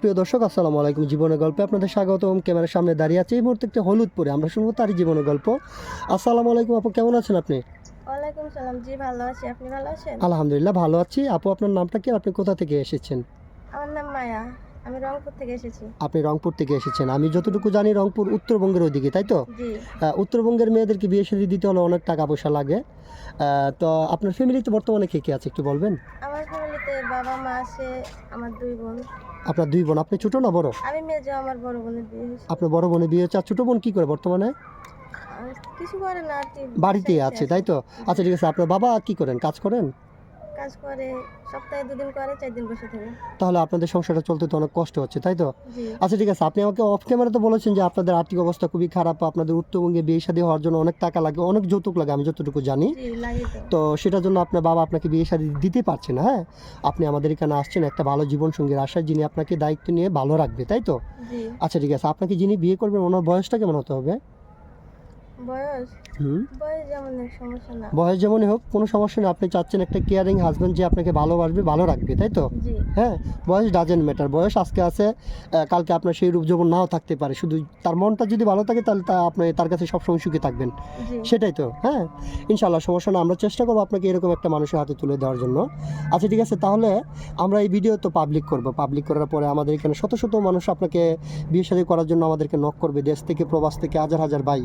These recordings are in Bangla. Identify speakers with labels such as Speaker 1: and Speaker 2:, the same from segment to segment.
Speaker 1: প্রিয় দর্শক, আসসালামু আলাইকুম। জীবনের গল্পে আপনাদের স্বাগতম। ক্যামেরার সামনে দাঁড়িয়ে আছে এই মুহূর্তে একটি হলুদ পরে, আমরা শুনবো তারই জীবনের গল্প। আসসালামু আলাইকুম আপু, কেমন আছেন আপনি?
Speaker 2: ওয়ালাইকুম সালাম। জি, ভালো আছি। আপনি ভালো আছেন?
Speaker 1: আলহামদুলিল্লাহ ভালো আছি। আপু, আপনার নামটা কি? আপনি কোথা থেকে এসেছেন?
Speaker 2: আমার নাম মায়া। আমি রংপুর থেকে এসেছি।
Speaker 1: আপনি রংপুর থেকে এসেছেন। আমি যতটুকু জানি রংপুর উত্তরবঙ্গের ওইদিকে, তাই তো?
Speaker 2: জি।
Speaker 1: উত্তরবঙ্গের মেয়েদেরকে বিয়ে শাদী দিতে হলে অনেক টাকা পয়সা লাগে। তো আপনার ফ্যামিলিতে বর্তমানে কে কে আছে একটু বলবেন?
Speaker 2: আমার ফ্যামিলিতে বাবা মা আছে, আমার 2 বোন।
Speaker 1: আপনার 2 বোন। আপনি ছোট না বড়?
Speaker 2: আমি মেজো, আমার বড় বোনের বিয়ে হয়েছে।
Speaker 1: আপনার বড় বোনের বিয়ে হচ্ছে। আর ছোট বোন কি করে বর্তমানে?
Speaker 2: কিছু করে না,
Speaker 1: বাড়িতে আছে, তাই তো? আচ্ছা, ঠিক আছে। আপনার বাবা কি করেন, কাজ করেন?
Speaker 2: কাজ করে, সপ্তাহে 2 দিন করে, 4 দিন বসে থাকে।
Speaker 1: তাহলে আপনাদের সংসারটা চলতে তো অনেক কষ্ট হচ্ছে, তাই তো?
Speaker 2: জি।
Speaker 1: আচ্ছা, ঠিক আছে। আপনি আমাকে অফ ক্যামেরাতে বলেছেন যে আপনাদের আর্থিক অবস্থা খুবই খারাপ, আপনাদের উত্তরবঙ্গে বিয়ে শাদী হওয়ার জন্য অনেক টাকা লাগে, অনেক যৌতুক লাগে, আমি যতটুকু জানি।
Speaker 2: জি, লাগে তো।
Speaker 1: তো সেটার জন্য আপনার বাবা আপনাকে বিয়ে শাদী দিতে পারছে না। হ্যাঁ, আপনি আমাদের এখানে আসছেন একটা ভালো জীবনসঙ্গীর আশায়, যিনি আপনাকে দায়িত্ব নিয়ে ভালো রাখবে, তাই তো?
Speaker 2: জি।
Speaker 1: আচ্ছা, ঠিক আছে। আপনাকে যিনি বিয়ে করবেন ওনার বয়সটা কেমন হতে হবে?
Speaker 2: বয়স
Speaker 1: হুম
Speaker 2: বয়স যেমন এক সমস্যা না।
Speaker 1: বয়স যেমনই হোক, কোনো সমস্যা নেই। আপনি চাচ্ছেন একটা কেয়ারিং হাজব্যান্ড যে আপনাকে ভালোবাসবে, ভালো রাখবে, তাই তো?
Speaker 2: জি।
Speaker 1: হ্যাঁ, বয়স ডাজেন্ট ম্যাটার। বয়স আজকে আছে, কালকে আপনার সেই রূপ যৌবন নাও থাকতে পারে। শুধু তার মনটা যদি ভালো থাকে তাহলে আপনি তার কাছে সবসময় সুখী থাকবেন।
Speaker 2: জি।
Speaker 1: সেটাই তো। হ্যাঁ, ইনশাআল্লাহ সমস্যা না। আমরা চেষ্টা করবো আপনাকে এরকম একটা মানুষের হাতে তুলে দেওয়ার জন্য। আচ্ছা, ঠিক আছে। তাহলে আমরা এই ভিডিও তো পাবলিক করব। পাবলিক করার পরে আমাদের এখানে শত শত মানুষ আপনাকে বিয়ে শাদী করার জন্য আমাদেরকে নক করবে। দেশ থেকে, প্রবাস থেকে হাজার হাজার ভাই।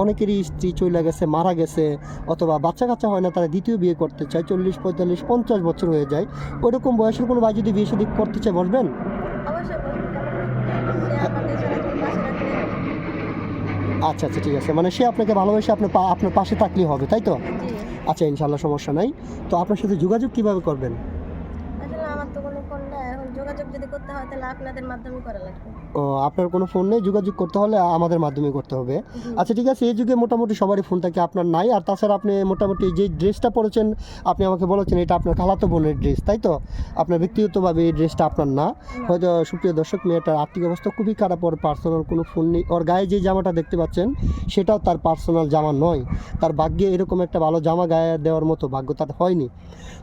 Speaker 1: অনেকেরই স্ত্রী চলে গেছে, মারা গেছে, অথবা বাচ্চা কাচ্চা হয় না, তারা দ্বিতীয় বিয়ে করতে চায়। 40, 45, 50 বছর হয়ে যায়। ওইরকম বয়সের কোনো ভাই যদি বিয়ে শাদী করতে চায়, বসবেন?
Speaker 2: অবশ্যই বলবো, কেন বলবো না? সে আমাকে সারাদিন পাশে রাখলে।
Speaker 1: আচ্ছা আচ্ছা, ঠিক আছে। মানে সে আপনাকে ভালোবেসে আপনার পাশে থাকলেই হবে, তাই তো?
Speaker 2: জি।
Speaker 1: আচ্ছা, ইনশাল্লাহ সমস্যা নাই। তো আপনার সাথে যোগাযোগ কিভাবে করবেন?
Speaker 2: আসলে আমার তো কোনো ফোন নাই। এখন যোগাযোগ যদি করতে হয় তাহলে আপনাদের মাধ্যমে করা লাগবে।
Speaker 1: ও, আপনার কোনো ফোন নেই, যোগাযোগ করতে হলে আমাদের মাধ্যমে করতে হবে।
Speaker 2: জি।
Speaker 1: আচ্ছা, ঠিক আছে। এই যুগে মোটামুটি সবারই ফোন থাকে, আপনার নাই। আর তাছাড়া আপনি মোটামুটি যে ড্রেসটা পরেছেন, আপনি আমাকে বলেছেন এটা আপনার খালাতো বোনের ড্রেস, তাই তো? আপনার ব্যক্তিগতভাবে এই ড্রেসটা আপনার না। হয়তো সুপ্রিয় দর্শক, মেয়েটার আর্থিক অবস্থা খুবই খারাপ, ওর পার্সোনাল কোনো ফোন নেই। ওর গায়ে যে জামাটা দেখতে পাচ্ছেন সেটাও তার পার্সোনাল জামা নয়। তার ভাগ্যে এরকম একটা ভালো জামা গায়ে দেওয়ার মতো ভাগ্য তার হয়নি।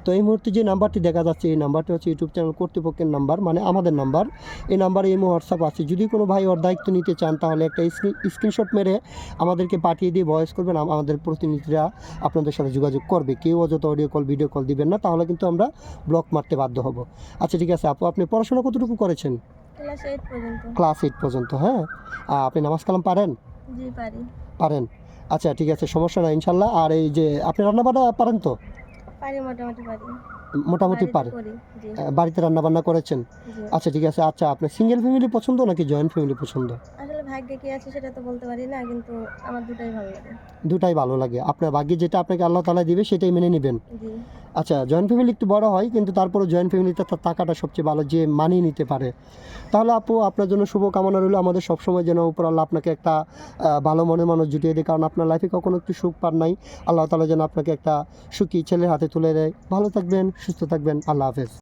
Speaker 1: তো এই মুহূর্তে যে নাম্বারটি দেখা যাচ্ছে, এই নাম্বারটি হচ্ছে ইউটিউব চ্যানেল কর্তৃপক্ষের নাম্বার, মানে আমাদের নাম্বার। এই নাম্বারে ইমো, হোয়াটসঅ্যাপ আছে। যদি কোনো ভাই ওর দায়িত্ব নিতে চান তাহলে একটা স্ক্রিনশট মেরে আমাদেরকে পাঠিয়ে দিয়ে ভয়েস করবেন, আমাদের প্রতিনিধিরা আপনাদের সাথে যোগাযোগ করবে। কেউ অযথা অডিও কল, ভিডিও কল দিবেন না, তাহলে কিন্তু আমরা ব্লক মারতে বাধ্য হব। আচ্ছা, ঠিক আছে আপু, আপনি পড়াশোনা কতটুকু করেছেন?
Speaker 2: ক্লাস 8 পর্যন্ত।
Speaker 1: ক্লাস 8 পর্যন্ত। হ্যাঁ, আপনি নামাজ কালাম পারেন?
Speaker 2: জি, পারি।
Speaker 1: পারেন। আচ্ছা, ঠিক আছে, সমস্যা নাই ইনশাল্লাহ। আর এই যে আপনি রান্নাবান্না পারেন তো?
Speaker 2: পারি, মোটামুটি পারি।
Speaker 1: মোটামুটি
Speaker 2: বাড়িতে
Speaker 1: পারে।
Speaker 2: করি। জি।
Speaker 1: বাড়িতে রান্নাবান্না করেছেন?
Speaker 2: জি।
Speaker 1: আচ্ছা, ঠিক আছে। আচ্ছা, আপনার সিঙ্গেল ফ্যামিলি পছন্দ নাকি জয়েন্ট ফ্যামিলি পছন্দ?
Speaker 2: আসলে ভাগ্যে কি আছে সেটা তো বলতে পারি না, কিন্তু আমার দুটাই ভালো লাগে।
Speaker 1: দুটাই ভালো লাগে। আপনার ভাগ্যে যেটা আপনাকে আল্লাহ তাআলা দিবে সেটাই মেনে নিবেন।
Speaker 2: জি।
Speaker 1: আচ্ছা, জয়েন্ট ফ্যামিলি একটু বড় হয়, কিন্তু তারপরেও জয়েন্ট ফ্যামিলিতে তার টাকাটা সবচেয়ে ভালো, যে মানিয়ে নিতে পারে। তাহলে আপু, আপনার জন্য শুভকামনা রইল। আমাদের সবসময় যেন উপর আল্লাহ আপনাকে একটা ভালো মনের মানুষ জুটিয়ে দেয়, কারণ আপনার লাইফে কখনো একটু সুখ পান নাই। আল্লাহ তাআলা যেন আপনাকে একটা সুখী ছেলের হাতে তুলে দেয়। ভালো থাকবেন, সুস্থ থাকবেন। আল্লাহ হাফেজ।